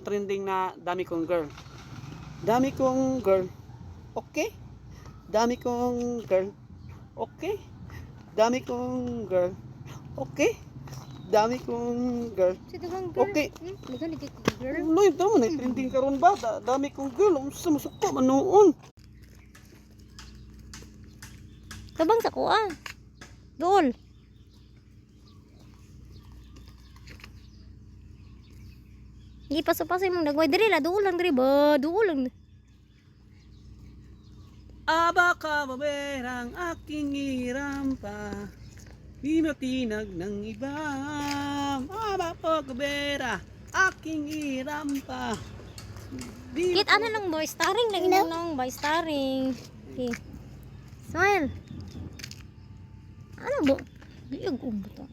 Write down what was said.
Trending na dami kong girl. Dami kong girl. Okay? Dami kong girl. Okay? Dami kong girl. Okay? Dami kong girl. Okay. Girl. No, ito mo na trending karon ba? Dami kong girl. Unsa masuko man noon? Tabang sa kuha. Dool. Hindi paso-paso mong dagway diri la dool lang diri ba, dool lang. Aba ka baberang aking irampa. Di matinag ng iba. Aba ko kabera aking irampa. Kit ana lang boy starring lagi mo nang boy starring. Okay. Smile. Ano bo? Liog umbuto.